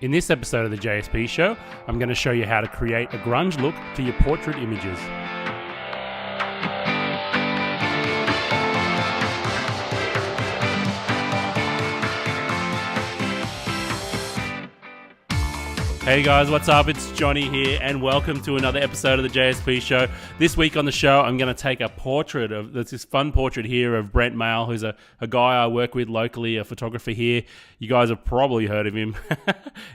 In this episode of the JSP Show, I'm going to show you how to create a grunge look for your portrait images. Hey guys, what's up? It's Johnny here, and welcome to another episode of the JSP Show. This week on the show, I'm going to take a portrait of this fun portrait here of Brent Mail, who's a guy I work with locally, a photographer here. You guys have probably heard of him.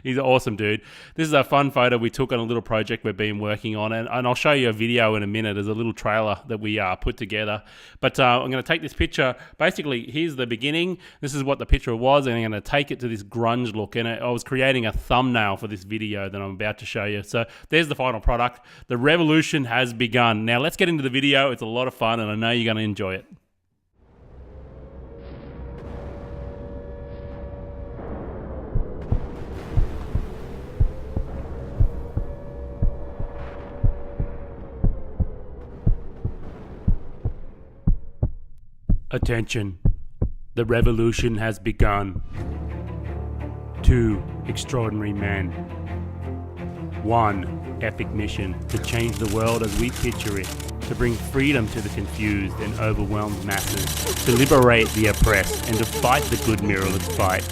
He's an awesome dude. This is a fun photo we took on a little project we've been working on, and I'll show you a video in a minute. There's a little trailer that we put together. But I'm going to take this picture. Basically, here's the beginning. This is what the picture was, and I'm going to take it to this grunge look. And I was creating a thumbnail for this video that I'm about to show you. So there's the final product. The revolution has begun. Now let's get into the video. It's a lot of fun and I know you're going to enjoy it. Attention. The revolution has begun. Two extraordinary men. One epic mission to change the world as we picture it, to bring freedom to the confused and overwhelmed masses, to liberate the oppressed and to fight the good mirrorless fight.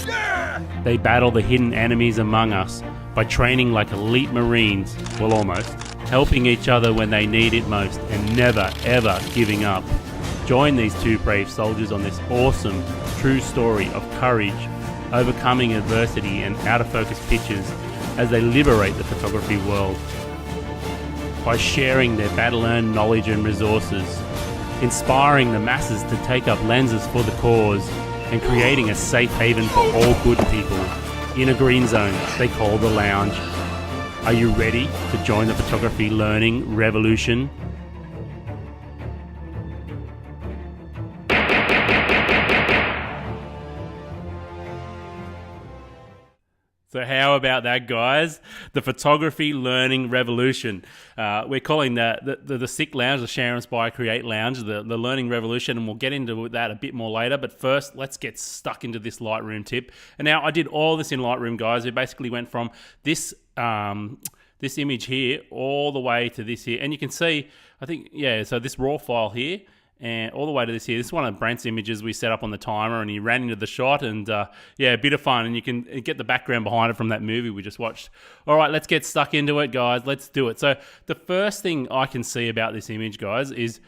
They battle the hidden enemies among us by training like elite Marines, well almost, helping each other when they need it most and never ever giving up. Join these two brave soldiers on this awesome, true story of courage, overcoming adversity and out-of-focus pictures as they liberate the photography world by sharing their battle-earned knowledge and resources, inspiring the masses to take up lenses for the cause, and creating a safe haven for all good people in a green zone they call the lounge. Are you ready to join the photography learning revolution? So how about that, guys? The photography learning revolution. We're calling the SICK Lounge, the Share, Inspire, Create Lounge, the learning revolution, and we'll get into that a bit more later. But first, let's get stuck into this Lightroom tip. And now I did all this in Lightroom, guys. We basically went from this this image here all the way to this here. And you can see, I think, yeah, so this raw file here, and all the way to this here. This is one of Brent's images we set up on the timer, and he ran into the shot, and yeah, a bit of fun, and you can get the background behind it from that movie we just watched. All right, let's get stuck into it, guys. Let's do it. So the first thing I can see about this image, guys, is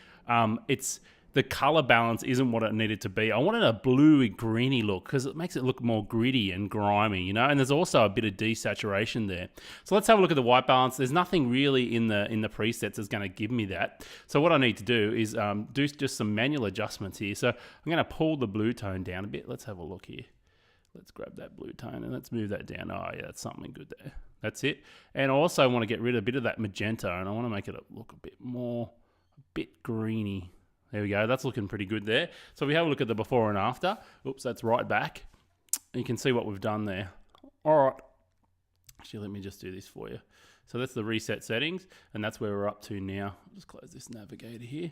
it's the color balance isn't what it needed to be. I wanted a bluey, greeny look because it makes it look more gritty and grimy, you know, and there's also a bit of desaturation there. So let's have a look at the white balance. There's nothing really in the presets that's going to give me that. So what I need to do is do just some manual adjustments here. So I'm going to pull the blue tone down a bit. Let's have a look here. Let's grab that blue tone and let's move that down. Oh yeah, that's something good there. That's it. And I also want to get rid of a bit of that magenta, and I want to make it look a bit greeny. There we go. That's looking pretty good there. So if we have a look at the before and after. Oops, that's right back. You can see what we've done there. All right. Actually, let me just do this for you. So that's the reset settings, and that's where we're up to now. I'll just close this navigator here.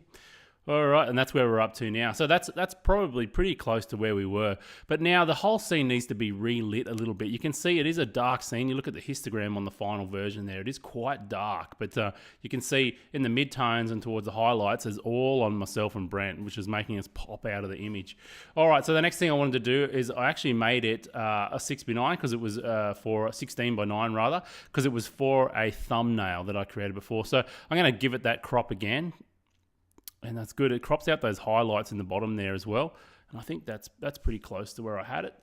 All right, and that's where we're up to now. So that's probably pretty close to where we were. But now the whole scene needs to be relit a little bit. You can see it is a dark scene. You look at the histogram on the final version there. It is quite dark. But you can see in the mid-tones and towards the highlights is all on myself and Brent, which is making us pop out of the image. All right, so the next thing I wanted to do is I actually made it a 6x9 because it was for a 16x9 rather, because it was for a thumbnail that I created before. So I'm going to give it that crop again. And that's good. It crops out those highlights in the bottom there as well. And I think that's pretty close to where I had it.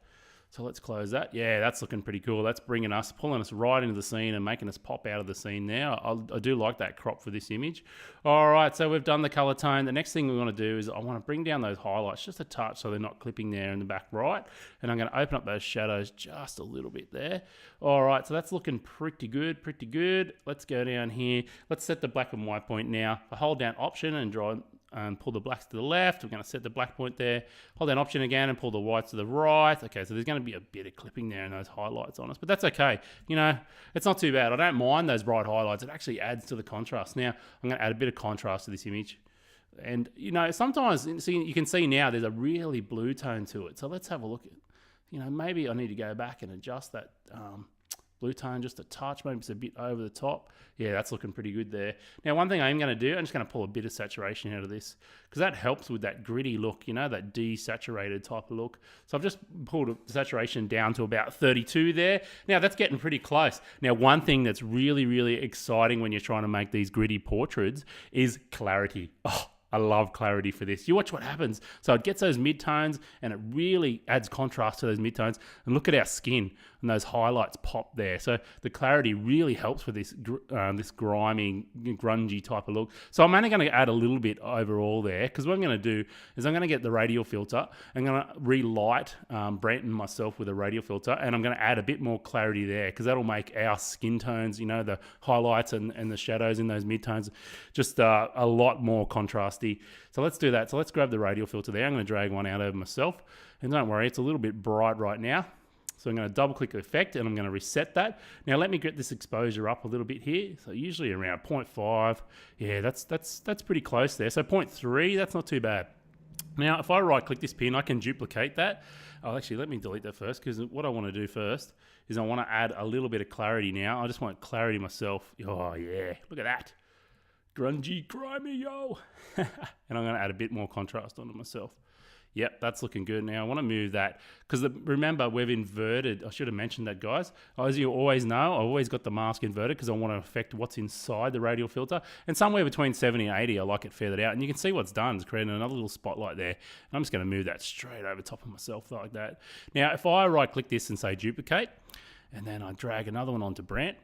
So let's close that. Yeah, that's looking pretty cool. That's pulling us right into the scene and making us pop out of the scene now. I do like that crop for this image. All right, so we've done the color tone. The next thing we want to do is I want to bring down those highlights just a touch so they're not clipping there in the back right. And I'm going to open up those shadows just a little bit there. All right, so that's looking pretty good, pretty good. Let's go down here. Let's set the black and white point now. I hold down Option and draw and pull the blacks to the left. We're going to set the black point there. Hold down Option again and pull the whites to the right. Okay, so there's going to be a bit of clipping there and those highlights on us, but that's okay. You know, it's not too bad. I don't mind those bright highlights. It actually adds to the contrast. Now, I'm going to add a bit of contrast to this image. And, you know, sometimes you can see now there's a really blue tone to it. So let's have a look at, you know, maybe I need to go back and adjust that Blue tone just a touch, maybe it's a bit over the top. Yeah, that's looking pretty good there. Now, one thing I'm going to do, I'm just going to pull a bit of saturation out of this because that helps with that gritty look, that desaturated type of look. So I've just pulled the saturation down to about 32 there. Now, that's getting pretty close. Now, one thing that's really, really exciting when you're trying to make these gritty portraits is clarity. Oh, I love clarity for this. You watch what happens. So it gets those midtones and it really adds contrast to those midtones. And look at our skin and those highlights pop there. So the clarity really helps with this this grimy, grungy type of look. So I'm only going to add a little bit overall there because what I'm going to do is I'm going to get the radial filter. I'm going to relight Brent and myself with a radial filter and I'm going to add a bit more clarity there because that'll make our skin tones, the highlights and the shadows in those midtones just a lot more contrasty. So let's do that. So let's grab the radial filter there. I'm going to drag one out over myself. And don't worry, it's a little bit bright right now. So I'm going to double click the effect and I'm going to reset that. Now let me get this exposure up a little bit here. So usually around 0.5. Yeah, that's pretty close there. So 0.3, that's not too bad. Now if I right click this pin, I can duplicate that. Oh, actually, let me delete that first because what I want to do first is I want to add a little bit of clarity now. I just want clarity myself. Oh yeah, look at that. Grungy, grimy, yo. And I'm going to add a bit more contrast onto myself. Yep, that's looking good. Now, I want to move that because remember, we've inverted. I should have mentioned that, guys. As you always know, I've always got the mask inverted because I want to affect what's inside the radial filter. And somewhere between 70 and 80, I like it feathered out. And you can see what's done. It's created another little spotlight there. And I'm just going to move that straight over top of myself like that. Now, if I right-click this and say duplicate, and then I drag another one onto Brent,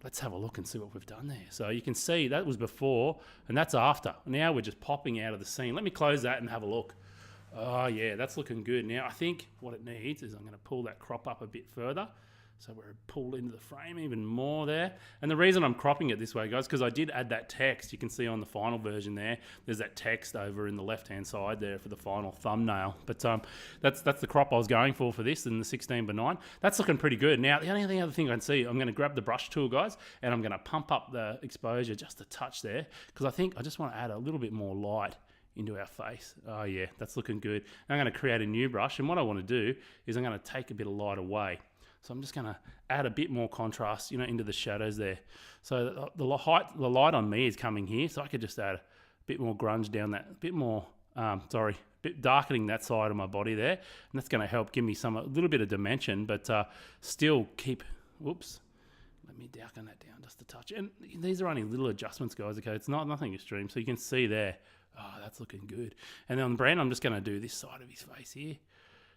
let's have a look and see what we've done there. So you can see that was before and that's after. Now we're just popping out of the scene. Let me close that and have a look. Oh yeah, that's looking good. Now I think what it needs is I'm going to pull that crop up a bit further. So we're pulled into the frame even more there. And the reason I'm cropping it this way, guys, because I did add that text. You can see on the final version there, there's that text over in the left-hand side there for the final thumbnail. But that's the crop I was going for this in the 16:9. That's looking pretty good. Now, the only other thing I can see, I'm going to grab the brush tool, guys, and I'm going to pump up the exposure just a touch there because I think I just want to add a little bit more light into our face. Oh yeah, that's looking good. Now I'm going to create a new brush, and what I want to do is I'm going to take a bit of light away. So I'm just going to add a bit more contrast, into the shadows there. So the light on me is coming here, so I could just add a bit more grunge down that, a bit darkening that side of my body there, and that's going to help give me a little bit of dimension, but still keep. Whoops. Let me darken that down just a touch. And these are only little adjustments, guys. Okay, it's nothing extreme, so you can see there. Oh, that's looking good. And then on Brent, I'm just going to do this side of his face here.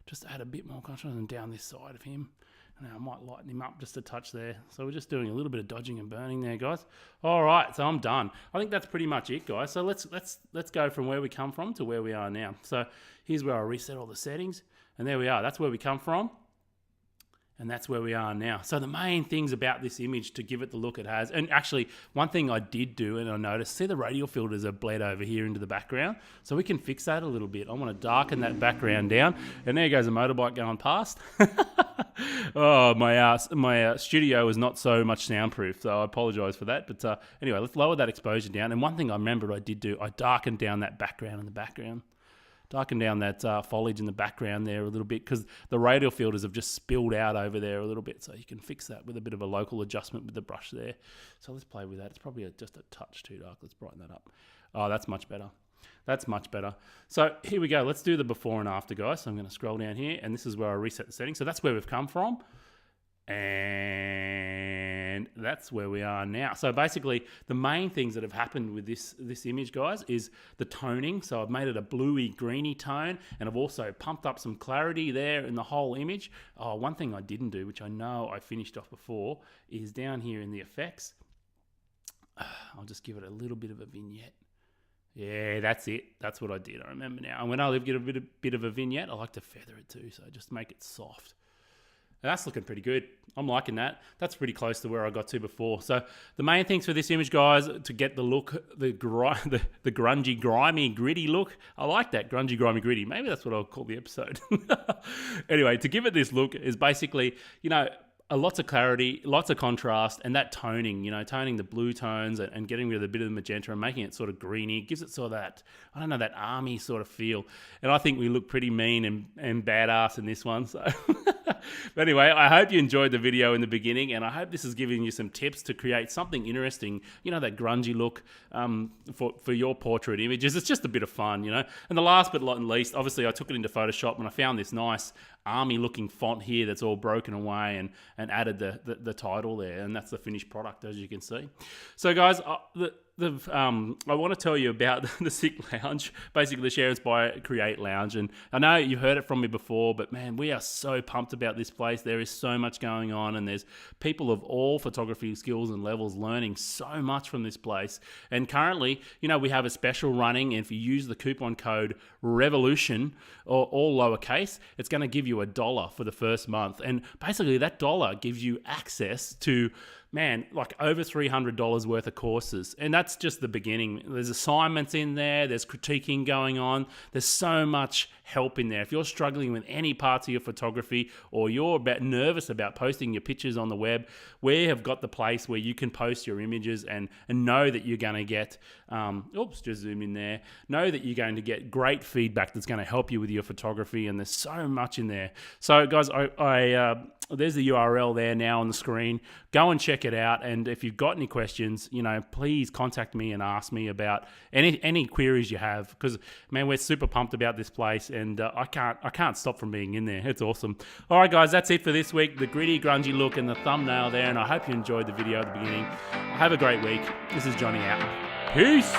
Just add a bit more contrast and down this side of him. And I might lighten him up just a touch there. So we're just doing a little bit of dodging and burning there, guys. All right, so I'm done. I think that's pretty much it, guys. So let's go from where we come from to where we are now. So here's where I reset all the settings. And there we are. That's where we come from. And that's where we are now. So the main things about this image to give it the look it has, and actually one thing I did do and I noticed, see the radial filters are bled over here into the background. So we can fix that a little bit. I want to darken that background down. And there goes a motorbike going past. Oh, my studio is not so much soundproof, so I apologize for that. But anyway, let's lower that exposure down. And one thing I remembered I did do, I darkened down that background in the background. Darken down that foliage in the background there a little bit because the radial filters have just spilled out over there a little bit. So you can fix that with a bit of a local adjustment with the brush there. So let's play with that. It's probably just a touch too dark. Let's brighten that up. Oh, that's much better. That's much better. So here we go. Let's do the before and after, guys. So I'm going to scroll down here, and this is where I reset the settings. So that's where we've come from. And that's where we are now. So basically, the main things that have happened with this image, guys, is the toning. So I've made it a bluey, greeny tone, and I've also pumped up some clarity there in the whole image. Oh, one thing I didn't do, which I know I finished off before, is down here in the effects. I'll just give it a little bit of a vignette. Yeah, that's it. That's what I did. I remember now. And when I get a bit of a vignette, I like to feather it too, so just make it soft. That's looking pretty good. I'm liking that. That's pretty close to where I got to before. So the main things for this image, guys, to get the look, the grungy, grimy, gritty look. I like that, grungy, grimy, gritty. Maybe that's what I'll call the episode. Anyway, to give it this look is basically, lots of clarity, lots of contrast, and that toning, toning the blue tones and getting rid of a bit of the magenta and making it sort of greeny, gives it sort of that, I don't know, that army sort of feel. And I think we look pretty mean and badass in this one. So, but anyway, I hope you enjoyed the video in the beginning, and I hope this is giving you some tips to create something interesting, that grungy look for your portrait images. It's just a bit of fun, And the last but not least, obviously I took it into Photoshop and I found this nice army looking font here that's all broken away and added the title there, and that's the finished product, as you can see. So guys, I want to tell you about the Sick Lounge, basically the Share, Inspire, Create Lounge. And I know you heard it from me before, but man, we are so pumped about this place. There is so much going on, and there's people of all photography skills and levels learning so much from this place. And currently, we have a special running, and if you use the coupon code REVOLUTION, or all lowercase, it's going to give you $1 for the first month. And basically that $1 gives you access to, like over $300 worth of courses. And that's just the beginning. There's assignments in there. There's critiquing going on. There's so much help in there. If you're struggling with any parts of your photography, or you're nervous about posting your pictures on the web, we have got the place where you can post your images and know that you're going to get, just zoom in there, know that you're going to get great feedback that's going to help you with your photography. And there's so much in there. So guys, there's the URL there now on the screen. Go and check it out. And if you've got any questions, please contact me and ask me about any queries you have, because man, we're super pumped about this place, and I can't stop from being in there. It's awesome. All right, guys, that's it for this week. The gritty, grungy look and the thumbnail there, and I hope you enjoyed the video at the beginning. Have a great week. This is Johnny out. Peace.